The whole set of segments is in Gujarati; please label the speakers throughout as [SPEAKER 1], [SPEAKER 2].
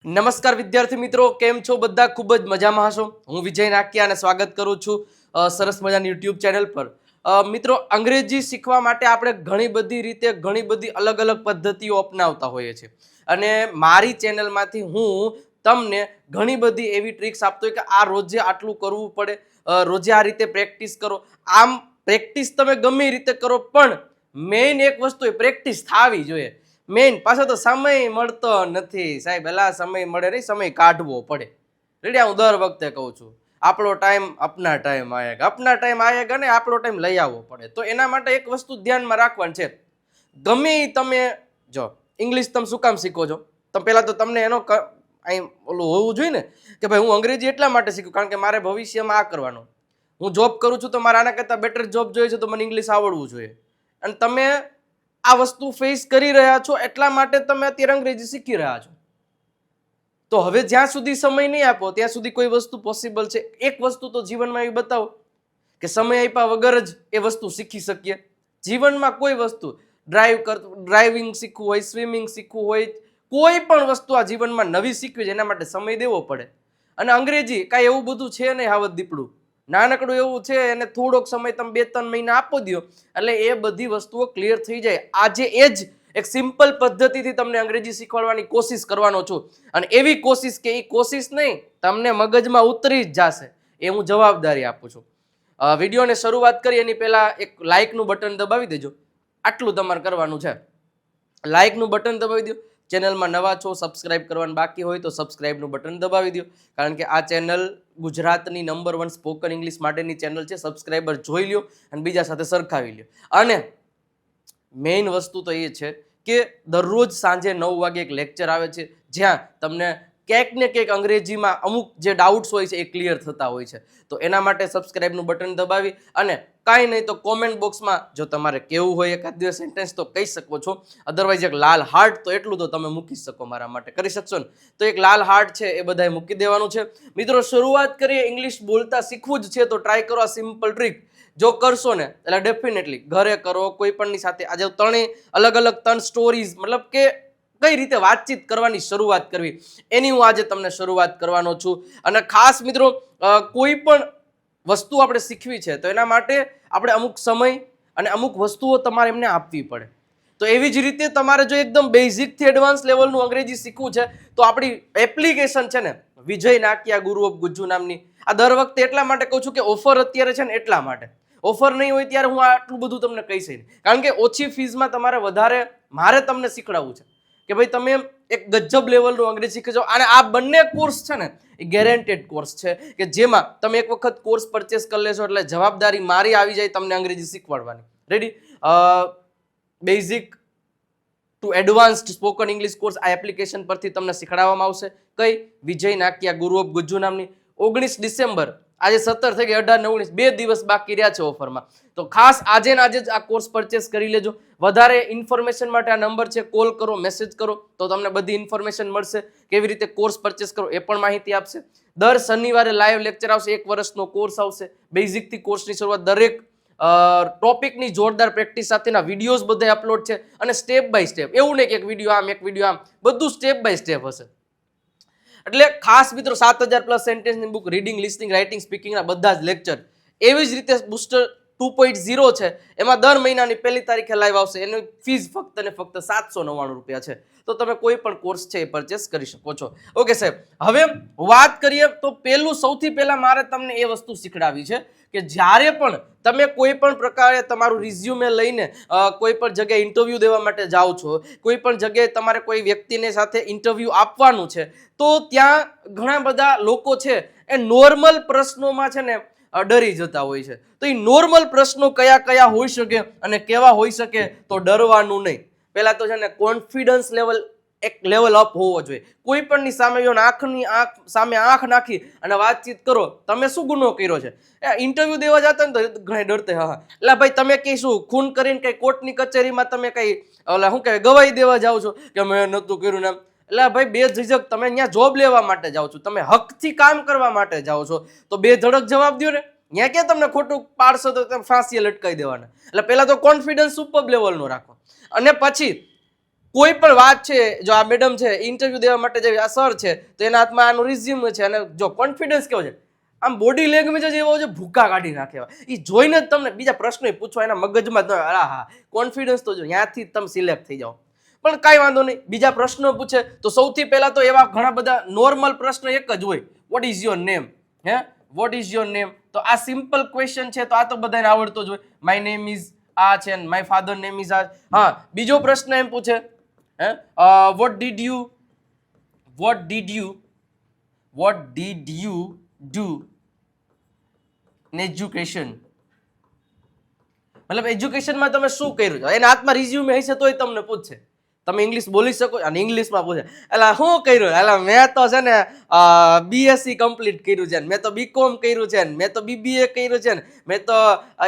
[SPEAKER 1] નમસ્કાર વિદ્યાર્થી મિત્રો, કેમ છો? બધા ખૂબ જ મજામાં હશો. હું વિજય નાકિયા અને સ્વાગત કરું છું સરસ મજાની યુટ્યુબ ચેનલ પર. મિત્રો, અંગ્રેજી શીખવા માટે આપણે ઘણી બધી રીતે ઘણી બધી અલગ અલગ પદ્ધતિઓ અપનાવતા હોઈએ છીએ અને મારી ચેનલમાંથી હું તમને ઘણી બધી એવી ટ્રિક્સ આપતો હોય કે આ રોજે આટલું કરવું પડે, રોજે આ રીતે પ્રેક્ટિસ કરો. આમ પ્રેક્ટિસ તમે ગમે રીતે કરો પણ મેઇન એક વસ્તુ એ પ્રેક્ટિસ થવી જોઈએ. મેઇન પાછો તો સમય મળતો નથી સાહેબ. એલા સમય મળે નહીં, સમય કાઢવો પડે. રેડી? હું દર વખતે કહું છું, આપણો ટાઈમ અપના ટાઈમ આયેગા, અપના ટાઈમ આયેગા ને આપણો ટાઈમ લઈ આવવો પડે. તો એના માટે એક વસ્તુ ધ્યાનમાં રાખવાની છે. ગમે તમે જો ઇંગ્લિશ તમે શું કામ શીખો છો? તમે પહેલા તો તમને એનો અહીં ઓલું હોવું જોઈએ ને કે ભાઈ હું અંગ્રેજી એટલા માટે શીખું કારણ કે મારે ભવિષ્યમાં આ કરવાનું. હું જોબ કરું છું તો મારે આના કરતાં બેટર જોબ જોઈએ છે તો મને ઇંગ્લિશ આવડવું જોઈએ. અને તમે આ વસ્તુ ફેસ કરી રહ્યા છો એટલા માટે તમે અત્યારે અંગ્રેજી શીખી રહ્યા છો. તો હવે જ્યાં સુધી સમય નહીં આપો ત્યાં સુધી કોઈ વસ્તુ પોસિબલ છે? એક વસ્તુ તો જીવનમાં એવી બતાવો કે સમય આપ્યા વગર જ એ વસ્તુ શીખી શકીએ. જીવનમાં કોઈ વસ્તુ ડ્રાઇવિંગ શીખવું હોય, સ્વિમિંગ શીખવું હોય, કોઈ પણ વસ્તુ આ જીવનમાં નવી શીખવી છે એના માટે સમય દેવો પડે. અને અંગ્રેજી કાંઈ એવું બધું છે નહીં હાવત દીપડું, નાનકડું એવું છે. એને થોડોક સમય તમે 2-3 મહિના આપો દો એટલે એ બધી વસ્તુઓ ક્લિયર થઈ જાય. આજે એ જ એક સિમ્પલ પદ્ધતિથી તમને અંગ્રેજી શીખવાડવાની કોશિશ કરવાનો છું અને એવી કોશિશ કે એ કોશિશ નહીં તમને મગજમાં ઉતરી જ જશે, એ હું જવાબદારી આપું છું. વિડીયોને શરૂઆત કરી એની પહેલા એક લાઇકનું બટન દબાવી દેજો. આટલું તમારે કરવાનું છે. લાઇકનું બટન દબાવી દો. ચેનલમાં નવા છો, સબસ્ક્રાઇબ કરવાનું બાકી હોય તો સબસ્ક્રાઇબનું બટન દબાવી દો. કારણ કે આ ચેનલ ગુજરાતની નંબર 1 સ્પોકન ઇંગ્લિશ માટેની ચેનલ છે. સબસ્ક્રાઇબર જોઈ લ્યો અને બીજા સાથે સરખાવી લ્યો. અને મેઇન વસ્તુ તો એ છે કે દરરોજ સાંજે 9 વાગે એક લેક્ચર આવે છે જ્યાં તમને ક્યાંક ને ક્યાંક અંગ્રેજીમાં અમુક જે ડાઉટ્સ હોય છે એ ક્લિયર થતા હોય છે. તો એના માટે સબસ્ક્રાઇબનું બટન દબાવી અને કાંઈ નહીં તો કોમેન્ટ બોક્સમાં જો તમારે કેવું હોય એકાદ દિવસ સેન્ટેન્સ તો કહી શકો છો. અધરવાઇઝ એક લાલ હાર્ટ તો એટલું તો તમે મૂકી શકો મારા માટે, કરી શકશો ને? તો એક લાલ હાર્ટ છે એ બધાએ મૂકી દેવાનું છે. મિત્રો, શરૂઆત કરીએ. ઇંગ્લિશ બોલતા શીખવું જ છે તો ટ્રાય કરો આ સિમ્પલ ટ્રીક. જો કરશો ને એટલે ડેફિનેટલી ઘરે કરો, કોઈ પણની સાથે. આજે ત્રણેય અલગ અલગ 3 સ્ટોરીઝ મતલબ કે કઈ રીતે વાતચીત કરવાની શરૂઆત કરવી એની હું આજે તમને શરૂઆત કરવાનો છું. અને ખાસ મિત્રો, કોઈ પણ વસ્તુ આપણે શીખવી છે તો એના માટે આપણે અમુક સમય અને અમુક વસ્તુઓ તમારે એમને આપવી પડે. તો એવી જ રીતે તમારે જો એકદમ બેઝિકથી એડવાન્સ લેવલનું અંગ્રેજી શીખવું છે તો આપણી એપ્લિકેશન છે ને વિજય નાકિયા ગુરુ ઓફ ગુજ્જુ નામની, આ દર વખતે એટલા માટે કહું છું કે ઓફર અત્યારે છે ને એટલા માટે. ઓફર નહીં હોય ત્યારે હું આટલું બધું તમને કહીશ નહીં, કારણ કે ઓછી ફીસમાં તમારે વધારે મારે તમને શીખડાવવું છે કે ભાઈ તમે એક ગજબ લેવલનું અંગ્રેજી શીખી જાઓ. અને આ બંને કોર્સ છે ને એ ગેરંટેડ કોર્સ છે કે જેમાં તમે એક વખત કોર્સ પરચેસ કરી લેશો એટલે જવાબદારી મારી આવી જાય તમને અંગ્રેજી શીખવાડવાની. Ready? Basic to advanced spoken English course આ એપ્લિકેશન પરથી તમને શીખડાવવામાં આવશે. કઈ? વિજય નાકિયા ગુરુ ઓફ ગુજ્જુ નામની. 19 ડિસેમ્બર, આજે 17 થઈ ગઈ, 18 ને 19 2 દિવસ બાકી રહ્યા છે ઓફરમાં. તો ખાસ આજે ને આજે જ આ કોર્સ પરચેસ કરી લેજો. વધારે ઇન્ફોર્મેશન માટે આ નંબર છે, કોલ કરો, મેસેજ કરો તો તમને બધી ઇન્ફોર્મેશન મળશે. કેવી રીતે કોર્સ પરચેસ કરો એ પણ માહિતી આપશે. દર શનિવારે લાઈવ લેક્ચર આવશે, 1 વર્ષનો કોર્સ આવશે. બેઝિકથી કોર્સની શરૂઆત, દરેક ટોપિકની જોરદાર પ્રેક્ટિસ સાથેના વિડીયોઝ બધા અપલોડ છે અને સ્ટેપ બાય સ્ટેપ. એવું નહીં કે એક વિડીયો આમ એક વિડીયો આમ, બધું સ્ટેપ બાય સ્ટેપ હશે. એટલે ખાસ મિત્રો 7000+ સેન્ટેન્સની બુક, રીડિંગ, લિસનિંગ, રાઇટિંગ, સ્પીકિંગના બધા જ લેક્ચર. એવી જ રીતે બુસ્ટર 2.0 છે, એમાં દર મહિનાની 1લી તારીખે લાઈવ આવશે. એની ફીસ ફક્ત ને ફક્ત 799 રૂપિયા છે. તો તમે કોઈ પણ કોર્સ છે એ પરચેસ કરી શકો છો. ઓકે સાહેબ, હવે વાત કરીએ તો સૌથી પહેલા મારે તમને એ વસ્તુ શીખડાવી છે કે જ્યારે પણ તમે કોઈ પણ પ્રકારે તમારું રિઝ્યુમે લઈને કોઈ પણ જગ્યાએ ઇન્ટરવ્યૂ દેવા માટે જાઓ છો, કોઈ પણ જગ્યાએ તમારે કોઈ વ્યક્તિને સાથે ઇન્ટરવ્યૂ આપવાનું છે, તો ત્યાં ઘણા બધા લોકો છે એ નોર્મલ પ્રશ્નોમાં છે ને ડરી જતા હોય છે. તો એ નોર્મલ પ્રશ્નો કયા કયા હોઈ શકે અને કેવા હોઈ શકે? તો ડરવાનું નહીં. પહેલા તો છે ને કોન્ફિડન્સ લેવલ એક લેવલ અપ હોવો જોઈએ. કોઈ પણની સામે સામે આંખ નાખી અને વાતચીત કરો. તમે શું ગુનો કર્યો છે? ઇન્ટરવ્યુ દેવા જતા ને તો ઘણા ડરતે. હા, એટલે ભાઈ તમે કઈ શું ખૂન કરીને કઈ કોર્ટની કચેરીમાં તમે કઈ ઓલા શું કહેવાય ગવાહી દેવા જાઓ છો કે મેં નહોતું કર્યું ને? એટલે ભાઈ બે ઝીઝક તમે અહીંયા જોબ લેવા માટે જાઓ છો, તમે હકથી કામ કરવા માટે જાઓ છો, તો બે ધડક જવાબ દો ને. ત્યાં ક્યાં તમને ખોટું પાડશો તો તમે ફાંસીએ લટકાઈ દેવાના. એટલે પહેલા તો કોન્ફિડન્સ સુપર લેવલનો રાખો અને પછી કોઈ પણ વાત છે, જો આ મેડમ છે ઇન્ટરવ્યુ દેવા માટે જે આ સર છે તો એના હાથમાં આનું રિઝ્યુમ છે, અને જો કોન્ફિડન્સ કેવો છે, આમ બોડી લેંગ્વેજ જ એવો છે, ભૂકા કાઢી નાખે. એ જોઈને જ તમને બીજા પ્રશ્નો પૂછવા એના મગજમાં હા કોન્ફિડન્સ તો જો ત્યાંથી તમે સિલેક્ટ થઈ જાઓ. પણ કાંઈ વાંધો નહીં, બીજા પ્રશ્નો પૂછે તો સૌથી પહેલા તો એવા ઘણા બધા નોર્મલ પ્રશ્ન એક જ હોય, vote is your name? Vote is your name? તો આ સિમ્પલ ક્વેશ્ચન છે, તો આ તો બધાને આવડતો જ હોય. માય નેમ ઇઝ આ છે, માય ફાધર નેમ ઇઝ આ. હા, બીજો પ્રશ્ન એમ પૂછે, vote did you do in education? મતલબ એજ્યુકેશનમાં તમે શું કર્યું છે? એના હાથમાં રિઝ્યુમે હશે તોય તમને પૂછશે. તમે ઇંગ્લિશ બોલી શકો અને ઇંગ્લિશમાં પૂછે, એટલે શું કર્યું? એટલે મેં તો છે ને BSc કમ્પ્લીટ કર્યું છે, મેં તો BCom કર્યું છે, મેં તો BBA કર્યું છે, મેં તો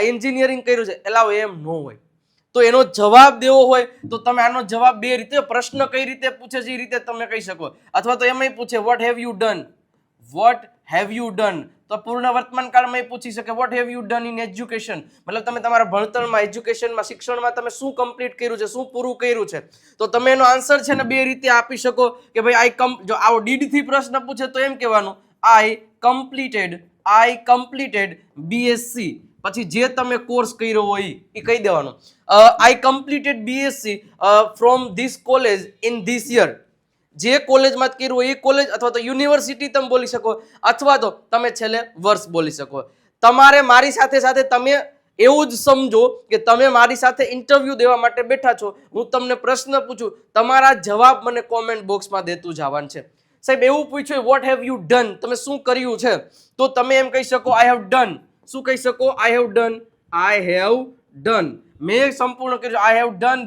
[SPEAKER 1] એન્જિનિયરિંગ કર્યું છે. એટલે એમ ન હોય. તો એનો જવાબ દેવો હોય તો તમે આનો જવાબ બે રીતે, પ્રશ્ન કઈ રીતે પૂછે છે એ રીતે તમે કહી શકો. અથવા તો એમાંય પૂછે what have you done? What have you done? તો પૂર્ણ વર્તમાન કાળમાં એ પૂછી શકે what have you done in education? મતલબ તમે તમારા ભણતરમાં, એજ્યુકેશનમાં, શિક્ષણમાં તમે શું કમ્પ્લીટ કર્યું છે, શું પૂરું કર્યું છે? તો તમે એનો આન્સર છે ને બે રીતે આપી શકો કે ભાઈ જો આવો ડીડ થી પ્રશ્ન પૂછે તો એમ કહેવાનું આઈ કમ્પ્લીટેડ BSc. પછી જે તમે કોર્સ કર્યો હોય એ કહી દેવાનો, I completed BSc from this college in this year. જે કોલેજમાં કર્યું હોય એ કોલેજ અથવા તો યુનિવર્સિટી તમે બોલી શકો, અથવા તો તમે છેલ્લે વર્ષ બોલી શકો. તમારે મારી સાથે સાથે તમે એવું જ સમજો કે તમે મારી સાથે ઇન્ટરવ્યુ દેવા માટે બેઠા છો, હું તમને પ્રશ્ન પૂછું, તમારા જવાબ મને કોમેન્ટ બોક્સમાં દેતું જવાનું છે. સાહેબ એવું પૂછ્યું વોટ હેવ યુ ડન? તમે શું કર્યું છે? તો તમે એમ કહી શકો આઈ હેવ ડન. શું કહી શકો? I have done. મેં સંપૂર્ણ કર્યું. I have done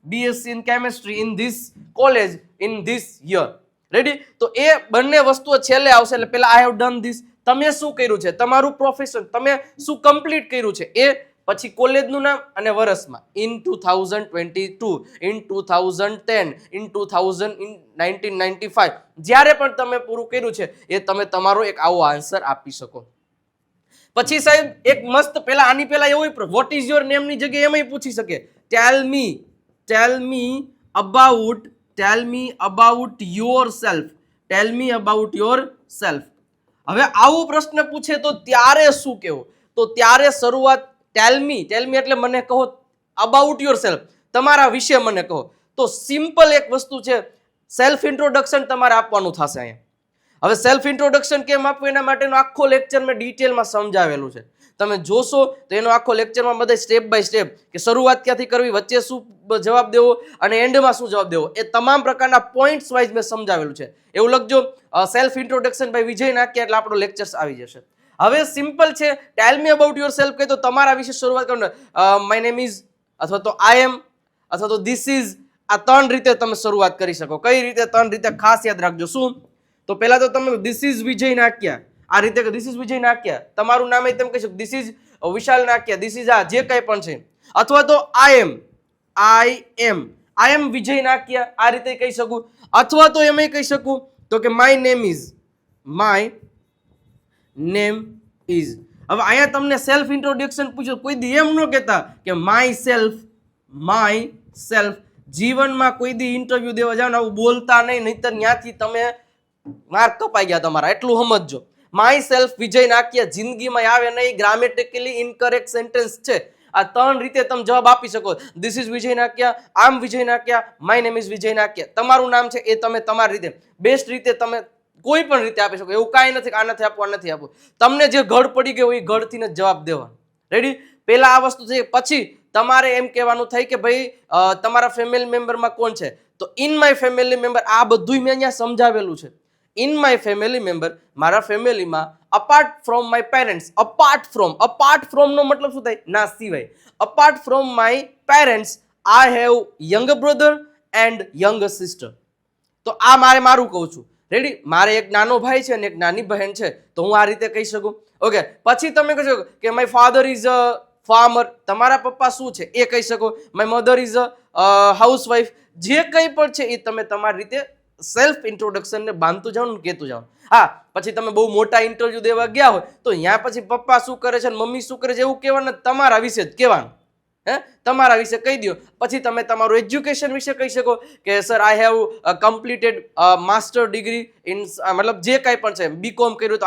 [SPEAKER 1] BSc in chemistry in this college in this year. Ready? તો એ બંને વસ્તુઓ છેલ્લે આવશે. એટલે પેલા આઈ હેવ ડન ધીસ, તમે શું કર્યું છે, તમારું પ્રોફેશન, તમે શું કમ્પ્લીટ કર્યું છે, એ પછી કોલેજનું નામ અને વર્ષમાં ઇન 2022, ઇન 2010, ઇન 1995, જ્યારે પણ તમે પૂરું કર્યું છે એ તમે તમારો એક આવો આન્સર આપી શકો. પછી સાહેબ એક મસ્ત પેલા આની પેલા એવું વોટ ઇઝ યોર નેમ ની જગ્યાએ એમ પૂછી શકે ટેલ મી અબાઉટ યોરસેલ્ફ. હવે આવું પ્રશ્ન પૂછે તો ત્યારે શું કહેવું? તો ત્યારે શરૂઆત ટેલ મી એટલે મને કહો, અબાઉટ યોરસેલ્ફ તમારા વિશે મને કહો. તો સિમ્પલ એક વસ્તુ છે, સેલ્ફ ઇન્ટ્રોડક્શન તમારે આપવાનું થશે અહીંયા. હવે સેલ્ફ ઇન્ટ્રોડક્શન કેમ આપવું એના માટેનો આખો લેક્ચર મેં ડિટેલમાં સમજાવેલું છે. તમે જોશો તો એનો આખો લેક્ચરમાં બધા સ્ટેપ બાય સ્ટેપ કે શરૂઆત ક્યાંથી કરવી, વચ્ચે શું જવાબ દેવો અને એન્ડમાં શું જવાબ દેવો, એ તમામ પ્રકારના પોઈન્ટ્સ વાઇઝ મેં સમજાવેલું છે. એવું લખજો સેલ્ફ ઇન્ટ્રોડક્શન બાય વિજય નાખ્યા એટલે આપણો લેક્ચર્સ આવી જશે. હવે સિમ્પલ છે, ટેલ મી અબાઉટ યોર સેલ્ફ કહે તો તમારા વિશે શરૂઆત કરો. માય નેમ ઇઝ અથવા તો આઈ એમ અથવા તો ધીસ ઇઝ. આ ત્રણ રીતે તમે શરૂઆત કરી શકો. કઈ રીતે? ત્રણ રીતે ખાસ યાદ રાખજો. શું? તો પહેલા તો તમે ધીસ ઇઝ વિજય નાખ્યા, આ રીતે ધીસ ઇઝ વિજય નાખ્યા, તમારું નામ તમે કહી શકો ધીસ ઇઝ વિશાલ નાખ્યા, ધીસ ઇઝ આ જે કંઈ પણ છે. અથવા તો આઈ એમ વિજય નાખ્યા, આ રીતે કહી શકું. અથવા તો એમ કહી શકું તો કે માય નેમ ઇઝ. હવે અહીંયા તમને સેલ્ફ ઇન્ટ્રોડક્શન પૂછ્યું, કોઈ દી એમ ન કહેતા કે માય સેલ્ફ. જીવનમાં કોઈ દી ઇન્ટરવ્યુ દેવા જાવ ને આવું બોલતા નહીં, નહીતર ત્યાંથી તમે માર્ક કપાઈ ગયા તમારા. એટલું સમજજો. માય સેલ્ફ વિજય નાખ્યા જિંદગીમાં આવે નહીં, ગ્રામેટિકલી ઇનકરેક્ટ સેન્ટેન્સ છે. આ ત્રણ રીતે તમે જવાબ આપી શકો. ધીસ ઇઝ વિજય નાખ્યા, આમ વિજય નાખ્યા, માય નેમ ઇઝ વિજય નાખ્યા. તમારું નામ છે એ તમે તમારી રીતે બેસ્ટ રીતે તમે કોઈ પણ રીતે આપી શકો. એવું કાંઈ નથી કે આ નથી આપવું, આ નથી આપવું. તમને જે ઘડ પડી ગયો એ ઘડથી જ જવાબ દેવાનો. રેડી? પેલા આ વસ્તુ છે. પછી તમારે એમ કહેવાનું થાય કે ભાઈ તમારા ફેમિલી મેમ્બરમાં કોણ છે? તો ઇન માય ફેમિલી મેમ્બર. આ બધું મેં અહીંયા સમજાવેલું છે. ઇન માય ફેમિલી મેમ્બર, મારા ફેમિલીમાં, apart from my parents. Apart from નો મતલબ શું થાય? ના સિવાય. Apart from my parents I have younger brother and younger sister. તો આ મારું કહું છું. રેડી? મારે એક નાનો ભાઈ છે અને એક નાની બહેન છે, તો હું આ રીતે કહી શકું. ઓકે. પછી તમે કહી શકો કે my father is a farmer. તમારા પપ્પા શું છે એ કહી શકો. My mother is a housewife. જે કંઈ પણ છે એ તમે તમારી રીતે સેલ્ફ ઇન્ટ્રોડક્શન ને બાંધતું જાઓ ને કહેતું જાઓ. હા, પછી તમે બહુ મોટા ઇન્ટરવ્યુ દેવા ગયા હોય તો ત્યાં પછી પપ્પા શું કરે છે મમ્મી શું કરે છે એવું કહેવાનું, તમારા વિશે જ કહેવાનું. હે તમારા વિશે કહી દો. પછી તમે તમારું એજ્યુકેશન વિશે કહી શકો કે sir I have completed master degree in મતલબ જે કાંઈ પણ છે, બીકોમ કર્યું તો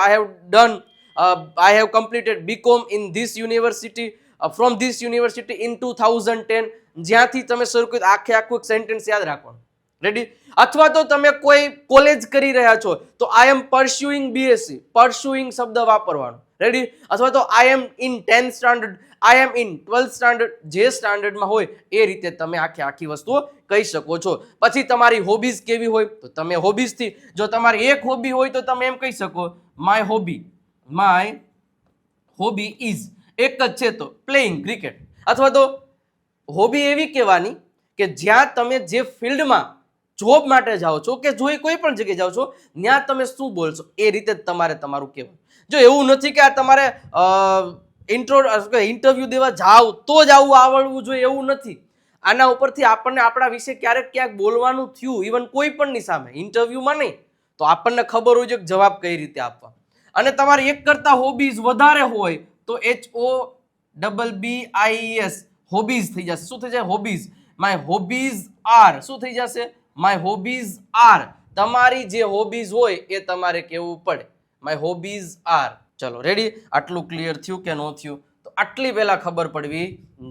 [SPEAKER 1] I have completed BCom in this university from this university in 2010. જ્યાંથી તમે શરૂ કર્યું આખું સેન્ટેન્સ યાદ રાખવાનું. રેડી? અથવા તો તમે કોઈ કોલેજ કરી રહ્યા છો તો I am pursuing BSc, pursuing શબ્દ વાપરવાનો. રેડી? અથવા તો I am in 10th standard, I am in 12th standard, જે સ્ટાન્ડર્ડમાં હોય એ રીતે તમે આખી વસ્તુઓ કહી શકો છો. પછી તમારી હોબીઝ કેવી હોય તો તમે હોબીઝથી, જો તમારી એક હોબી હોય તો તમે એમ કહી શકો માય હોબી ઇઝ, એક જ છે તો પ્લેઇંગ ક્રિકેટ. અથવા તો હોબી એવી કહેવાની કે જ્યાં તમે જે ફિલ્ડમાં જોબ માટે જાઓ છો કે જો કોઈ પણ જગ્યાએ જાઓ છો ત્યાં તમે શું બોલશો એ રીતે જ તમારે તમારું કહેવું. જો એવું નથી કે આ તમારે ઇન્ટરવ્યુ દેવા જાવ તો જ આવું આવડવું જોઈએ, એવું નથી. આના ઉપરથી આપણને આપણા વિશે ક્યાંક બોલવાનું થયું, ઇવન કોઈ પણની સામે, ઇન્ટરવ્યુમાં નહીં, તો આપણને ખબર હોય છે કે જવાબ કઈ રીતે આપવા. અને તમારે એક કરતા હોબીઝ વધારે હોય તો HOBBIES હોબીઝ થઈ જશે. શું થઈ જાય? હોબીઝ. માય હોબીઝ આર, શું થઈ જશે? My hobbies are. તમારી જે હોબીઝ હોય એ તમારે કહેવું પડે, માય હોબીઝ આર. ચલો રેડી? આટલું ક્લિયર થયું કે ન થયું? તો આટલી પહેલા ખબર પડવી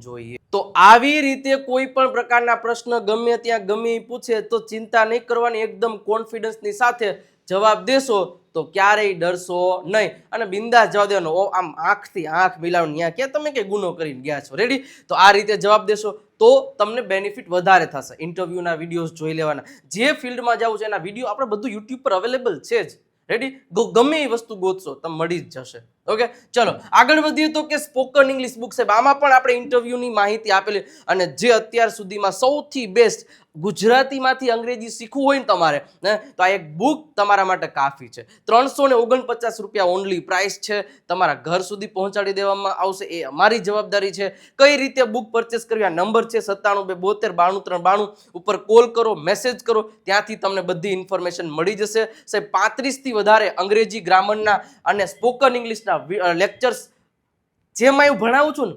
[SPEAKER 1] જોઈએ. તો આવી રીતે કોઈ પણ પ્રકારના પ્રશ્ન ગમે ત્યાં ગમે પૂછે તો ચિંતા નહીં કરવાની, એકદમ કોન્ફિડન્સની સાથે જવાબ દેશો તો ક્યારેય ડરશો નહીં અને બિંદાસ જવાબ દેવાનો. આમ આંખથી આંખ મિલાવીને ત્યાં કે તમે કે ગુનો કરીને ગયા છો. રેડી? તો આ રીતે જવાબ દેશો તો તમને બેનિફિટ વધારે થશે. ઇન્ટરવ્યુના વિડીયોઝ જોઈ લેવાના, જે ફિલ્ડમાં જવું છે એના વિડીયો આપણે બધું યુટ્યુબ પર અવેલેબલ છે જ. રેડી? ગમે એ વસ્તુ ગોતશો તમે મળી જ જશે. ઓકે, ચલો આગળ વધીએ તો કે સ્પોકન ઇંગ્લિશ બુક છે, આમાં પણ આપણે ઇન્ટરવ્યુની માહિતી આપેલી અને જે અત્યાર સુધીમાં સૌથી બેસ્ટ ગુજરાતીમાંથી અંગ્રેજી શીખવું હોય ને તમારે તો આ એક બુક તમારા માટે કાફી છે. 349 રૂપિયા ઓનલી પ્રાઇસ છે. તમારા ઘર સુધી પહોંચાડી દેવામાં આવશે, એ અમારી જવાબદારી છે. કઈ રીતે બુક પરચેસ કરવી? આ નંબર છે 9722929392 ઉપર કોલ કરો, મેસેજ કરો, ત્યાંથી તમને બધી ઇન્ફોર્મેશન મળી જશે. સાહેબ 35થી વધારે અંગ્રેજી ગ્રામરના અને સ્પોકન ઇંગ્લિશના લેક્ચર્સ જેમાં એવું ભણાવું છું ને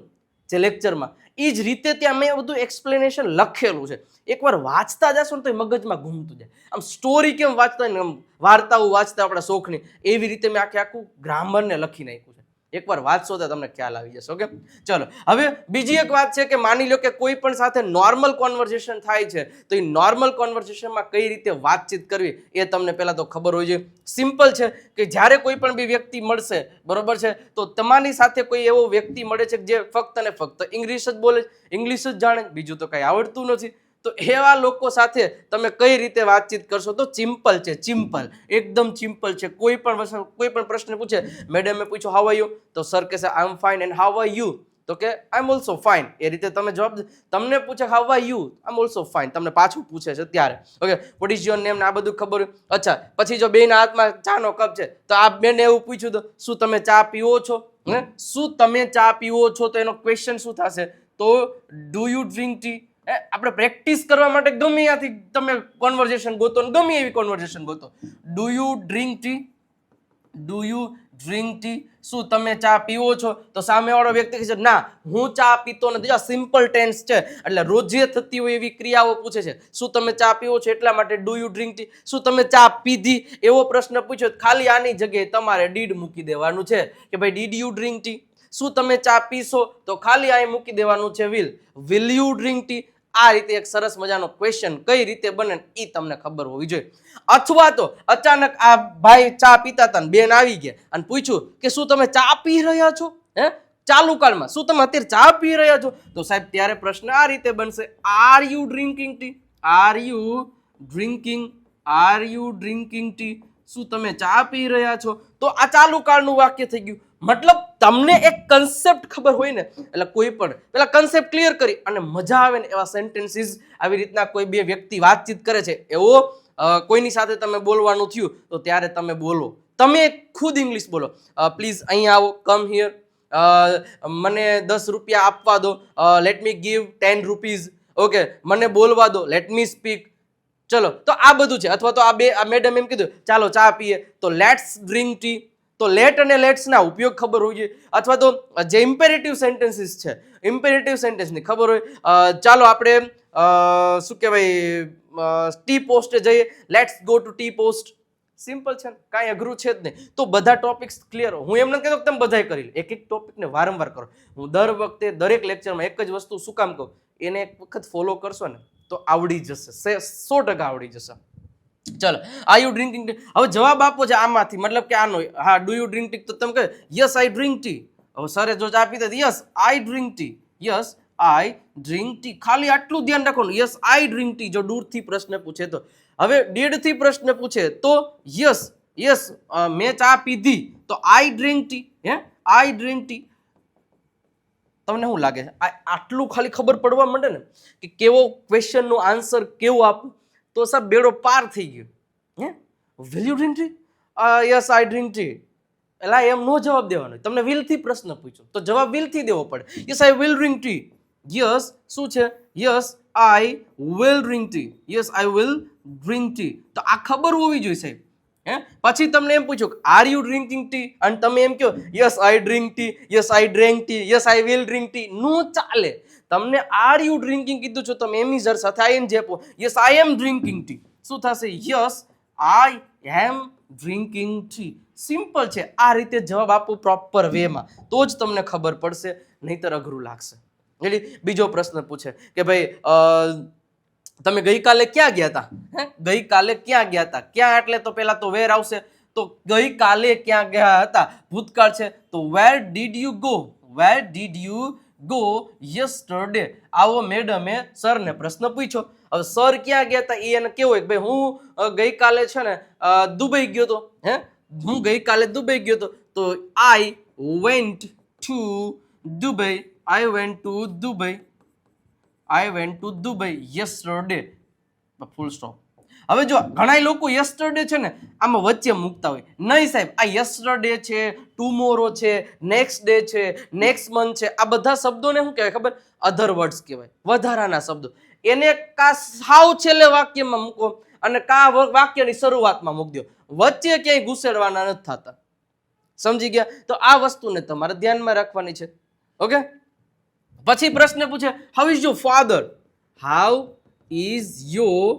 [SPEAKER 1] જે લેક્ચરમાં એ જ રીતે ત્યાં મેં બધું એક્સપ્લેનેશન લખેલું છે. એકવાર વાંચતા જશો ને તો મગજમાં ઘૂમતું જાય. આમ સ્ટોરી કેમ વાંચતા હોય ને, વાર્તાઓ વાંચતા આપણા શોખની, એવી રીતે મેં આખું ગ્રામરને લખી નાખ્યું છે. એકવાર વાંચશો તો તમને ખ્યાલ આવી જશે. ઓકે, ચલો હવે બીજી એક વાત છે કે માની લો કે કોઈ પણ સાથે નોર્મલ કોન્વર્ઝેશન થાય છે તો એ નોર્મલ કોન્વર્ઝેશનમાં કઈ રીતે વાતચીત કરવી એ તમને પહેલા તો ખબર હોય છે. સિમ્પલ છે કે જ્યારે કોઈ પણ બી વ્યક્તિ મળશે, બરોબર છે, તો તમારી સાથે કોઈ એવો વ્યક્તિ મળે છે જે ફક્ત ને ફક્ત ઇંગ્લિશ જ બોલે, ઇંગ્લિશ જ જાણે, બીજું તો કંઈ આવડતું નથી. તો એવા લોકો સાથે તમે કઈ રીતે વાતચીત કરશો? તો સિમ્પલ છે, એકદમ સિમ્પલ છે. કોઈ પણ પ્રશ્ન પૂછે, મેડમે પૂછ્યો હાઉ આર યુ, તો સર કહેશે I am fine and how are you, તો કે આઈ એમ ઓલ્સો ફાઇન. એ રીતે તમે જવાબ, તમને પૂછે how are you, I am also fine, તમને પાછું પૂછે છે ત્યારે. Okay, what is your name ને આ બધું ખબર હોય. અચ્છા, પછી જો બેના હાથમાં ચાનો કપ છે તો આ બેને એવું પૂછ્યું તો શું તમે ચા પીવો છો? શું તમે ચા પીવો છો? તો એનો ક્વેશ્ચન શું થશે? તો ડુ યુ ડ્રિંક ટી? આપણે પ્રેક્ટિસ કરવા માટે ગમે ત્યાંથી તમે કોન્વર્ઝેશન ગોતો, ગમે એવી કોન્વર્ઝેશન ગોતો. Do you drink tea? Do you drink tea? શું તમે ચા પીવો છો? તો સામેવાળો વ્યક્તિ કહે છે ના, હું ચા પીતો નથી. આ સિમ્પલ ટેન્સ છે એટલે રોજે થતી હોય એવી ક્રિયાઓ પૂછે છે. શું તમે ચા પીવો છો એટલા માટે ડુ યુ ડ્રિંક ટી. શું તમે ચા પીધી એવો પ્રશ્ન પૂછ્યો, ખાલી આની જગ્યાએ તમારે ડીડ મૂકી દેવાનું છે કે ભાઈ ડીડ યુ ડ્રિંક ટી. શું તમે ચા પીશો? તો ખાલી અહીં મૂકી દેવાનું છે વિલ યુ ડ્રિંક ટી. આ રીતે એક સરસ મજાનો ક્વેશ્ચન કઈ રીતે બને એ તમને ખબર હોવી જોઈએ. અથવા તો અચાનક આ ભાઈ ચા પીતા હતા ને બેન આવી ગયા અને પૂછ્યું કે શું તમે ચા પી રહ્યા છો? ચાલુ કાળમાં શું તમે અત્યારે ચા પી રહ્યા છો? તો સાહેબ ત્યારે પ્રશ્ન આ રીતે બનશે, are you drinking T? Are you drinking tea? શું તમે ચા પી રહ્યા છો? તો આ ચાલુ કાળનું વાક્ય થઈ ગયું. મતલબ તમને એક કન્સેપ્ટ ખબર હોય ને, એટલે કોઈ પણ પેલા કન્સેપ્ટ ક્લિયર કરી અને મજા આવે ને એવા સેન્ટેન્સીસ આવી રીતના કોઈ બે વ્યક્તિ વાતચીત કરે છે એવો કોઈની સાથે તમે બોલવાનું થયું તો ત્યારે તમે બોલો. તમે ખુદ ઇંગ્લિશ બોલો. પ્લીઝ અહીંયા આવો, કમ હિયર, મને 10 રૂપિયા આપવા દો, let me give 10 rupees. Okay, મને બોલવા દો, લેટ મી સ્પીક. ચલો, તો આ બધું છે. અથવા તો આ મેડમ એમ કીધું ચાલો ચા પીએ, તો લેટ્સ ડ્રિંક ટી. તો લેટ અને લેટ્સના ઉપયોગ ખબર હોવી જોઈએ, અથવા તો જે ઇમ્પેરેટિવ સેન્ટેન્સીસ છે, ઇમ્પેરેટિવ સેન્ટેન્સની ખબર હોય. ચાલો આપણે શું કહેવાય ટી પોસ્ટે જઈએ. Let's go to T post. Simple છે ને, કાંઈ અઘરું છે જ નહીં. તો બધા ટોપિક્સ ક્લિયર. હું એમ નથી કહેતો કે તમે બધાય કરી લો, એક એક ટોપિકને વારંવાર કરો. હું દર વખતે દરેક લેક્ચરમાં એક જ વસ્તુ શું કામ કહું, એને એક વખત ફોલો કરશો ને તો આવડી જશે, 100% આવડી જશે. ચલો, આર યુ ડ્રિંકિંગ ટી? હવે જવાબ આપો છે આમાંથી, મતલબ કે આનો. હા, ડુ યુ ડ્રિંક ટી? તો તમે કહે યસ આઈ ડ્રિંક ટી. હવે સરે જો આપી દે yes I drink tea, yes I drink tea. ખાલી આટલું ધ્યાન રાખવાનું, યસ આઈ ડ્રિંક ટી. જો દૂરથી પ્રશ્ન પૂછે તો. હવે દીડથી પ્રશ્ન પૂછે તો યસ યસ મેં ચા પીધી, તો આઈ ડ્રિંક ટી. આઈ ડ્રિંક ટી. તમને શું લાગે છે આટલું ખાલી ખબર પડવા માંડે ને કે કેવો ક્વેશ્ચનનો આન્સર કેવો આપવું, તો સાહેબ બેડો પાર થઈ ગયો. Will you drink tea? Yes I drink T. એટલે એમ નો જવાબ દેવાનો. તમને વિલથી પ્રશ્ન પૂછો તો જવાબ વિલથી દેવો પડે. Yes I will drink tea. Yes શું છે? Yes I will drink tea. Yes I will drink T. તો આ ખબર હોવી જોઈએ સાહેબ. પછી તમને એમ પૂછ્યું આર યુ ડ્રિંકિંગ ટી, અને તમે એમ કહો yes I drink tea, yes I drink tea, yes I will drink tea. નો ચાલે. તમને આર યુ ડ્રિંકિંગ કીધું છે, તમે એમિઝર સાથે આઈ એન જે આપો, yes I am drinking tea. શું થશે? Yes I am drinking tea. Simple છે. આ રીતે જવાબ આપો પ્રોપર વેમાં, તો જ તમને ખબર પડશે, નહીતર અઘરું લાગશે. એટલે બીજો પ્રશ્ન પૂછે કે ભાઈ તમે ગઈકાલે ક્યાં ગયા હતા? ગઈકાલે ક્યાં ગયા હતા? ક્યાં એટલે તો પહેલા તો વેર આવશે. તો ગઈકાલે ક્યાં ગયા હતા ભૂતકાળ છે, તો વેર did you go? Wear did you go yesterday? આવો મેડમે સરને પ્રશ્ન પૂછ્યો. હવે સર ક્યાં ગયા હતા એ એને કેવું હોય કે ભાઈ હું ગઈકાલે છે ને દુબઈ ગયો હતો. હું ગઈકાલે દુબઈ ગયો હતો, તો આઈ વેન્ટ ટુ દુબઈ. આઈ વેન્ટ ટુ દુબઈ. આઈ went two Dubai yesterday. Full stop. હવે જો ઘણા લોકો યસ્ટરડે છે ને આમાં વચ્ચે મૂકતા હોય. નહીં સાહેબ, આ યસ્ટરડે છે, ટુમોરો છે, નેક્સ્ટ ડે છે, નેક્સ્ટ મંથ છે, આ બધા શબ્દોને શું કહેવાય ખબર? અધર વર્ડ્સ કહેવાય, વધારાના શબ્દો. એને કા સાવ છેલ્લે વાક્યમાં મૂકો અને કા વાક્યની શરૂઆતમાં મૂકી દો. વચ્ચે ક્યાંય ઘૂસેડવાના નથી થતા. સમજી ગયા? તો આ વસ્તુને તમારે ધ્યાનમાં રાખવાની છે. ઓકે. પછી પ્રશ્ન પૂછે how is your father? How is your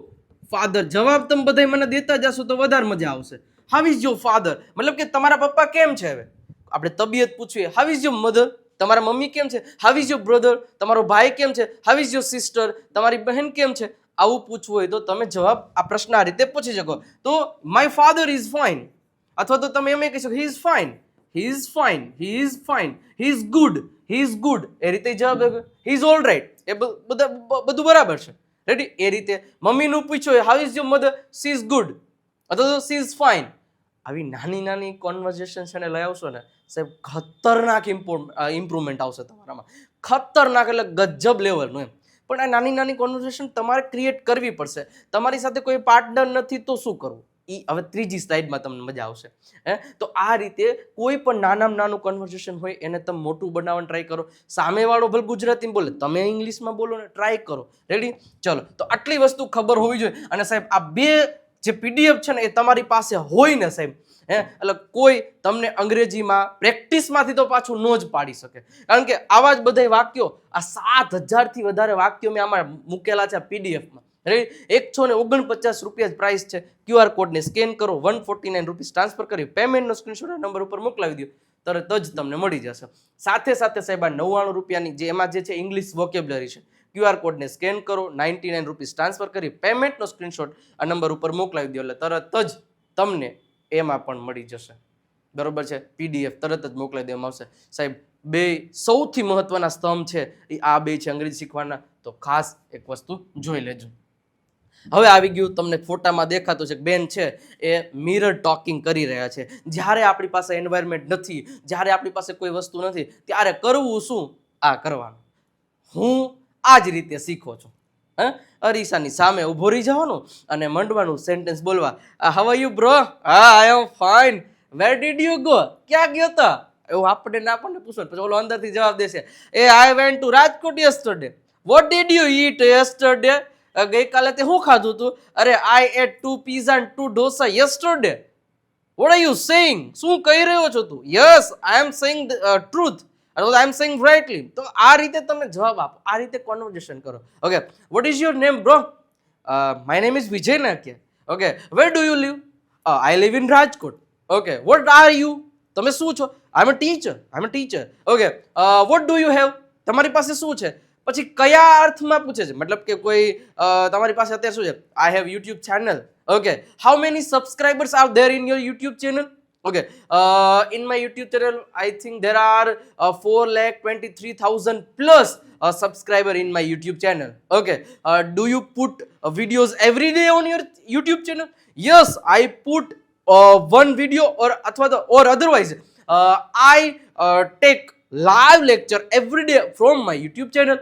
[SPEAKER 1] father? જવાબ તમે બધા મને દેતા જશો તો વધારે મજા આવશે. હાઉ ઇઝ યોર ફાધર મતલબ કે તમારા પપ્પા કેમ છે? હવે આપણે તબિયત પૂછીએ. How is your mother? તમારા મમ્મી કેમ છે? How is your brother? તમારો ભાઈ કેમ છે? How is your sister? તમારી બહેન કેમ છે? આવું પૂછવું હોય તો તમે જવાબ આ પ્રશ્ન આ રીતે પૂછી શકો. તો માય ફાધર ઇઝ ફાઇન, અથવા તો તમે એમ કહી શકો he is fine, he is fine, he is fine, he is good, he is good. એ રીતે જવાબ આપે. He is all right. એ બધું બરાબર છે. રેડી? એ રીતે મમ્મીનું પૂછ્યું how is your mother? She is good, અથવા તો સી ઇઝ ફાઇન. આવી નાની નાની કોન્વર્ઝેશન છે ને લઈ આવશો ને સાહેબ, ખતરનાક ઇમ્પ્રુવમેન્ટ આવશે તમારામાં. ખતરનાક એટલે ગજબ લેવલનું એમ. પણ આ નાની નાની કોન્વર્ઝેશન તમારે ક્રિએટ કરવી પડશે. તમારી સાથે કોઈ પાર્ટનર નથી તો શું કરવું? એ હવે ત્રીજી સ્લાઇડમાં તમને મજા આવશે. તો આ રીતે કોઈ પણ નાનામાં નાનું કન્વર્ઝેશન હોય એને તમે મોટું બનાવવાનું ટ્રાય કરો. સામેવાળો ભલે ગુજરાતીમાં બોલે, તમે ઇંગ્લિશમાં બોલો ને, ટ્રાય કરો. રેડી? ચલો, તો આટલી વસ્તુ ખબર હોવી જોઈએ. અને સાહેબ આ બે જે પીડીએફ છે ને એ તમારી પાસે હોય ને સાહેબ, એટલે કોઈ તમને અંગ્રેજીમાં પ્રેક્ટિસમાંથી તો પાછું ન જ પાડી શકે. કારણ કે આવા જ બધા વાક્યો, આ 7000થી વધારે વાક્યો મેં આમાં મૂકેલા છે પીડીએફમાં. રાઈટ? 149 રૂપિયા જ પ્રાઇસ છે. QR કોડને સ્કેન કરો, 149 રૂપીસ ટ્રાન્સફર કરી પેમેન્ટનો સ્ક્રીનશોટ નંબર ઉપર મોકલાવી દો, તરત જ તમને મળી જશે. સાથે સાથે સાહેબ આ 99 રૂપિયાની જે એમાં જે છે ઇંગ્લિશ વોકેબ્યુલરી છે, QR કોડને સ્કેન કરો, 99 રૂપીસ ટ્રાન્સફર કરી પેમેન્ટનો સ્ક્રીનશોટ આ નંબર ઉપર મોકલાવી દો, એટલે તરત જ તમને એમાં પણ મળી જશે. બરોબર છે? PDF તરત જ મોકલાવી દેવામાં આવશે. સાહેબ બે સૌથી મહત્વના સ્તંભ છે એ આ બે છે અંગ્રેજી શીખવાના, તો ખાસ એક વસ્તુ જોઈ લેજો. હવે આવી ગયું, તમને ફોટામાં દેખાતું છે બેન છે એ મિરર ટોકિંગ કરી રહ્યા છે. જ્યારે આપણી પાસે એન્વાયરમેન્ટ નથી, જ્યારે આપણી પાસે કોઈ વસ્તુ નથી, ત્યારે કરવું શું? આ કરવાનું. હું આ જ રીતે શીખો છો. અરીસાની સામે ઊભો રહી જવાનું અને મંડવાનું સેન્ટેન્સ બોલવા. How are you bro? I am fine. Wear did you go? ક્યાં ગયો હતા? એવું આપણે ના આપણને પૂછો, પછી ઓલો અંદરથી જવાબ દેશે I went to Rajkot yesterday. What did you eat yesterday? ગઈકાલે તે શું ખાધું તું? અરે I ate 2 pizza and 2 dosa yesterday. What are you saying? શું કહી રહ્યો છો તું? Yes, I am saying truth, અથવા આઈ એમ સેઇંગ રાઇટલી. તો આ રીતે તમે જવાબ આપો, આ રીતે કોન્વર્ઝેશન કરો. Okay, what is your name bro? My name is Vijay Nakiya. Okay, where do you live? I live in Rajkot. Okay, what are you? તમે શું છો? I am a teacher. Okay, what do you have? તમારી પાસે શું છે? પછી કયા અર્થમાં પૂછે છે? મતલબ કે કોઈ તમારી પાસે અત્યારે શું છે? I have YouTube channel. Okay, how many subscribers are there in your YouTube channel? Okay, in my YouTube channel, I think there are 4,23,000 plus subscriber in my YouTube channel. Okay, do you put videos every day on your YouTube channel? Yes, I put one video or otherwise I take live lecture every day from my YouTube channel.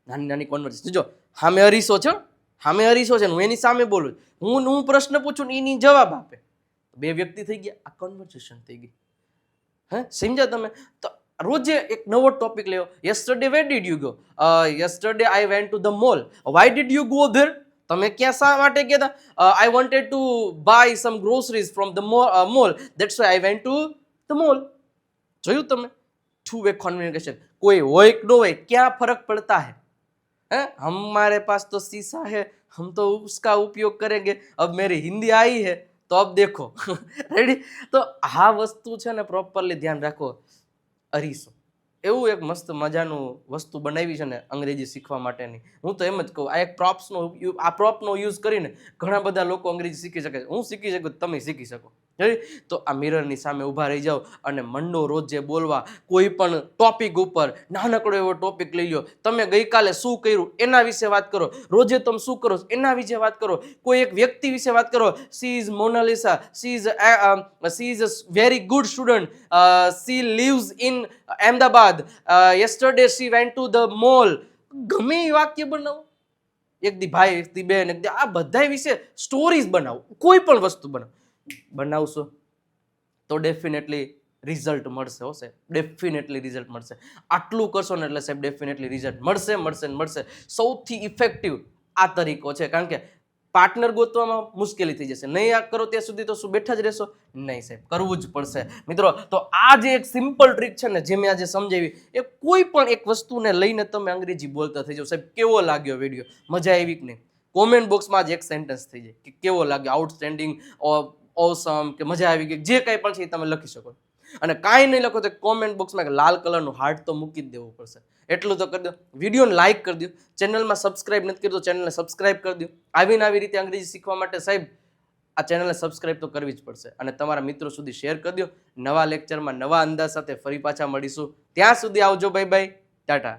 [SPEAKER 1] નાની નાની કોન્વર્સેશન જો સામે હરીશો છે, હું એની સામે બોલું, હું પ્રશ્ન પૂછું ને એની જવાબ આપે, બે વ્યક્તિ થઈ ગયા, આ કન્વર્સેશન થઈ ગઈ. હે, સમજ્યા તમે? તો રોજે એક નવો ટોપિક લેવો. Yesterday where did you go? Yesterday I went to the mall. Why did you go there? તમે ક્યાં શા માટે ગયા હતા? I wanted to buy some groceries from the mall, that's why I went to the mall. જોયું તમે? Two way communication. કોઈ હોય કે ન હોય, ક્યાં ફરક પડતા है? हमारे पास तो शीशा है, हम तो उसका उपयोग करेंगे. अब मेरी हिंदी आई है તો અબ દેખો. રેડી? તો આ વસ્તુ છે ને પ્રોપરલી ધ્યાન રાખો. અરીસો એવું એક મસ્ત મજાનું વસ્તુ બનાવી છે ને અંગ્રેજી શીખવા માટેની. હું તો એમ જ કહું, આ એક પ્રોપનો યુઝ કરીને ઘણા બધા લોકો અંગ્રેજી શીખી શકે છે. હું શીખી શકું, તમે શીખી શકો. તો આ મિરરની સામે ઊભા રહી જાઓ અને મંડો રોજે બોલવા. કોઈ પણ ટોપિક ઉપર નાનકડો એવો ટોપિક લઈ લો. તમે ગઈકાલે શું કર્યું એના વિશે વાત કરો, રોજે તમે શું કરો એના વિશે વાત કરો, કોઈ એક વ્યક્તિ વિશે વાત કરો. She is Monalisa, she is a very good student, C lives in Ahmedabad, yesterday C vent to the mall. ગમે એ વાક્ય બનાવો. એક દી ભાઈ, એક દી બેન, એક દી આ બધા વિશે સ્ટોરીઝ બનાવો. કોઈ પણ વસ્તુ બનાવશો તો ડેફિનેટલી રિઝલ્ટ મળશે. હો સાહેબ, ડેફિનેટલી રિઝલ્ટ મળશે. આટલું કરશો ને એટલે સાહેબ ડેફિનેટલી રિઝલ્ટ મળશે. સૌથી ઇફેક્ટિવ આ તરીકો છે, કારણ કે પાર્ટનર ગોતવામાં મુશ્કેલી થઈ જશે. નહીં આ કરો ત્યાં સુધી તો શું બેઠા જ રહેશો? નહીં સાહેબ, કરવું જ પડશે મિત્રો. તો આ જે એક સિમ્પલ ટ્રીક છે ને, જે મેં આજે સમજાવી, એ કોઈ પણ એક વસ્તુને લઈને તમે અંગ્રેજી બોલતા થઈ જાઓ. સાહેબ કેવો લાગ્યો વિડીયો? મજા આવી કે નહીં? કોમેન્ટ બોક્સમાં જ એક સેન્ટેન્સ થઈ જાય કે કેવો લાગ્યો, આઉટસ્ટેન્ડિંગ, ઓસમ, કે મજા આવી ગઈ, જે કંઈ પણ છે એ તમે લખી શકો. અને કાંઈ નહીં લખો તો કોમેન્ટ બોક્સમાં લાલ કલરનું હાર્ટ તો મૂકી જ દેવું પડશે. એટલું તો કરી દો. વિડીયોને લાઇક કરી દો. ચેનલમાં સબસ્ક્રાઇબ નથી કરી તો ચેનલને સબસ્ક્રાઇબ કરી દો. આવી રીતે અંગ્રેજી શીખવા માટે સાહેબ આ ચેનલને સબસ્ક્રાઇબ તો કરવી જ પડશે. અને તમારા મિત્રો સુધી શેર કરી દો. નવા લેક્ચરમાં નવા અંદાજ સાથે ફરી પાછા મળીશું. ત્યાં સુધી આવજો. Bye bye, Tata.